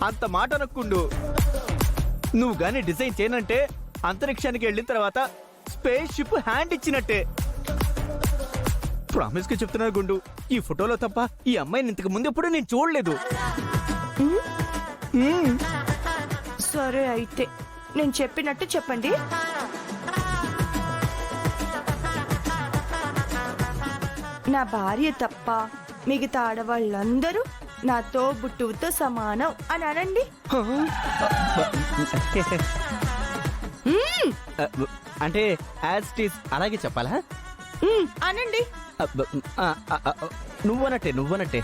అంత మాట అనక్కుండు. నువ్వు గాని డిజైన్ చేయనంటే అంతరిక్షానికి వెళ్ళిన తర్వాత స్పేస్ షిప్ హ్యాండ్ ఇచ్చినట్టే. ప్రామిస్ గా చెప్తున్నారు గుండు, ఈ ఫోటోలో తప్ప ఈ అమ్మాయిని ఇంతకు ముందు ఎప్పుడు నేను చూడలేదు. సరే అయితే నేను చెప్పినట్టు చెప్పండి. నా భార్య తప్ప మిగతా ఆడవాళ్ళందరూ నా తోబుట్టువుతో సమానం అని అనండి. అంటే యాజ్ ఇట్ ఈస్ అలాగే చెప్పాలా? అనండి. నువ్వనట్టే.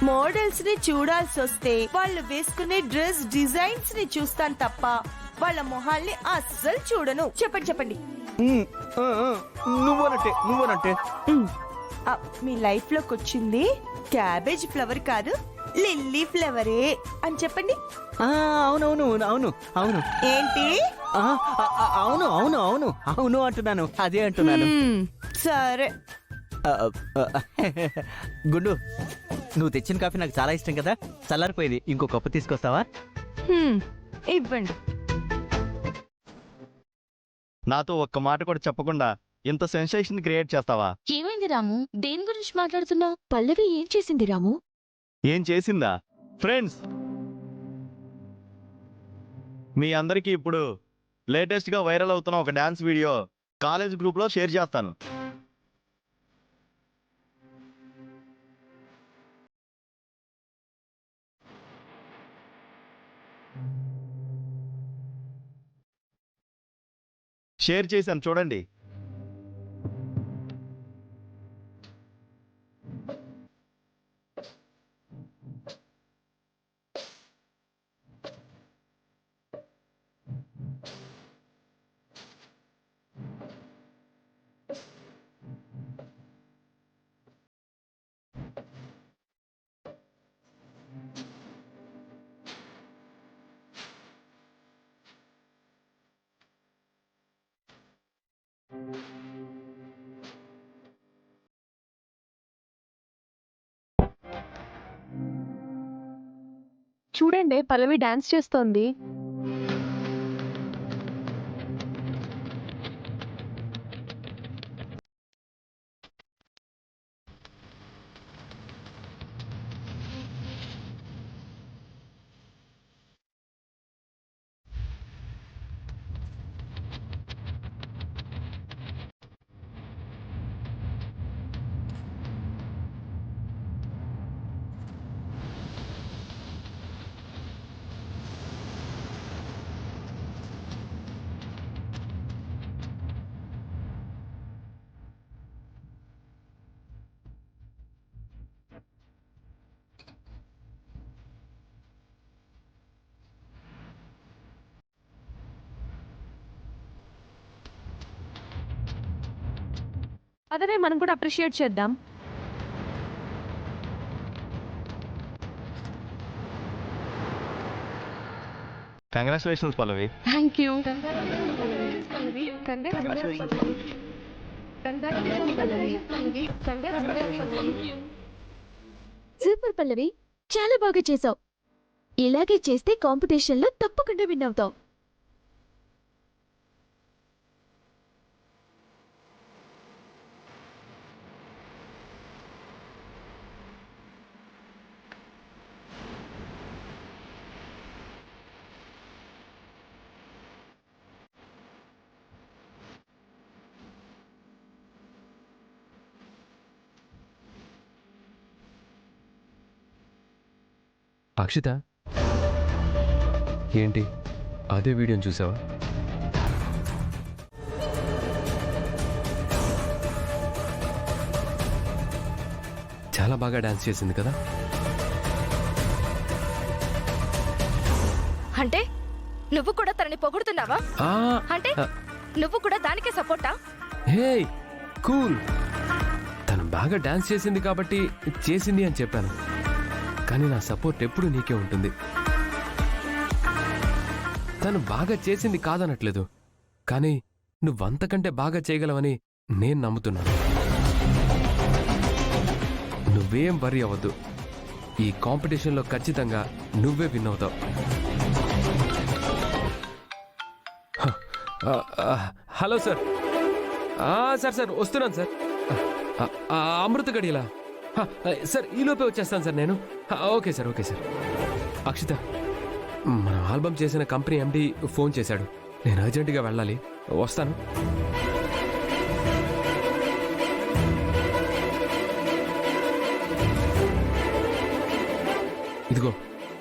మోడల్స్ ని చూడాల్సి వస్తే వాళ్ళు వేసుకునే డ్రెస్ డిజైన్స్ ని చూస్తాను తప్ప వాళ్ళ మొహాల్ని అస్సలు చూడను. చెప్పండి. నువ్వనట్టే. మీ లైఫ్ లోకి వచ్చింది క్యాబేజ్ ఫ్లవర్ కాదు, లిల్లీ ఫ్లవరే అని చెప్పండి. అవును. ఏంటి? అవును అంటున్నాను, అదే అంటున్నాను. సరే. గుండు, నువ్వు తెచ్చిన కాఫీ నాకు చాలా ఇష్టం కదా, చల్లారిపోయింది. ఇంకో కప్పు తీసుకొస్తావా? ఇవ్వండి. నాతో ఒక్క మాట కూడా చెప్పకుండా ఇంత సెన్సేషన్ క్రియేట్ చేస్తావా? ఏమైంది రాము? దేని గురించి మాట్లాడుతున్నావు? పల్లవి ఏం చేసింది రాము? ఏం చేసిందా? ఫ్రెండ్స్, మీ అందరికీ ఇప్పుడు లేటెస్ట్ గా వైరల్ అవుతున్న ఒక డాన్స్ వీడియో కాలేజ్ గ్రూప్ లో షేర్ చేస్తాను. షేర్ చేశాను, చూడండి. చూడండి, పల్లవి డాన్స్ చేస్తోంది. అదే మనం కూడా అప్రిషియేట్ చేద్దాం. Congratulations Pallavi. Thank you. Super Pallavi, చాలా బాగా చేసావు. ఇలాగే చేస్తే కాంపిటీషన్ లో తప్పకుండా విన్ అవుతావు. అక్షిత, ఏంటి అదే వీడియోని చూసావా? చాలా బాగా డాన్స్ చేసింది కదా. అంటే నువ్వు కూడా తనని పొగుడుతున్నావా? అంటే నువ్వు కూడా దానికే సపోర్టా? హే కూల్, తను బాగా డాన్స్ చేసింది కాబట్టి చేసింది అని చెప్పాను, కానీ నా సపోర్ట్ ఎప్పుడు నీకే ఉంటుంది. తను బాగా చేసింది కాదనట్లేదు, కానీ నువ్వంతకంటే బాగా చేయగలవని నేను నమ్ముతున్నాను. నువ్వేం వరి అవ్వద్దు, ఈ కాంపిటీషన్లో ఖచ్చితంగా నువ్వే విన్ అవుతావు. Hello sir. సార్ వస్తున్నాను సార్. అమృత గడియలా సార్, ఈలోపే వచ్చేస్తాను సార్ నేను. Okay sir. అక్షిత, మనం ఆల్బమ్ చేసిన కంపెనీ ఎండి ఫోన్ చేశాడు. నేను అర్జెంటుగా వెళ్ళాలి, వస్తాను. ఇదిగో,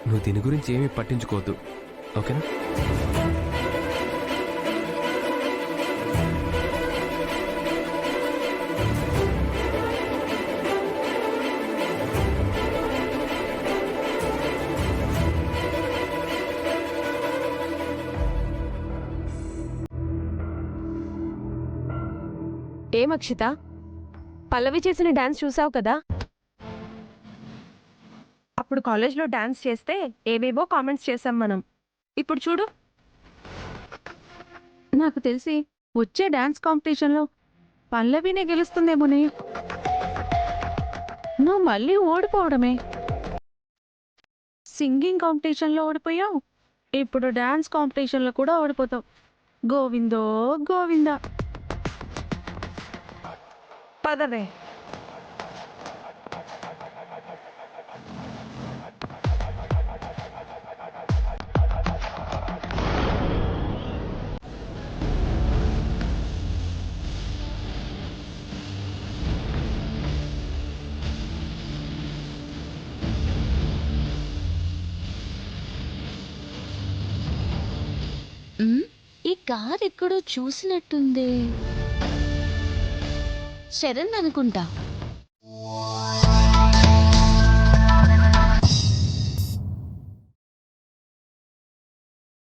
నువ్వు దీని గురించి ఏమీ పట్టించుకోవద్దు, ఓకేనా? ఏమక్షిత, పల్లవి చేసిన డాన్స్ చూసావు కదా? అప్పుడు కాలేజ్లో డాన్స్ చేస్తే ఏవేవో కామెంట్స్ చేసాం మనం. ఇప్పుడు చూడు, నాకు తెలిసి వచ్చే డాన్స్ కాంపిటీషన్లో పల్లవినే గెలుస్తుందేమోనే. నువ్వు మళ్ళీ ఓడిపోవడమే. సింగింగ్ కాంపిటీషన్లో ఓడిపోయావు, ఇప్పుడు డాన్స్ కాంపిటీషన్లో కూడా ఓడిపోతావు. గోవిందో గోవిందా. పదవే. ఈ కార్ ఎక్కడో చూసినట్టుంది. శరణ్ అనుకుంటా.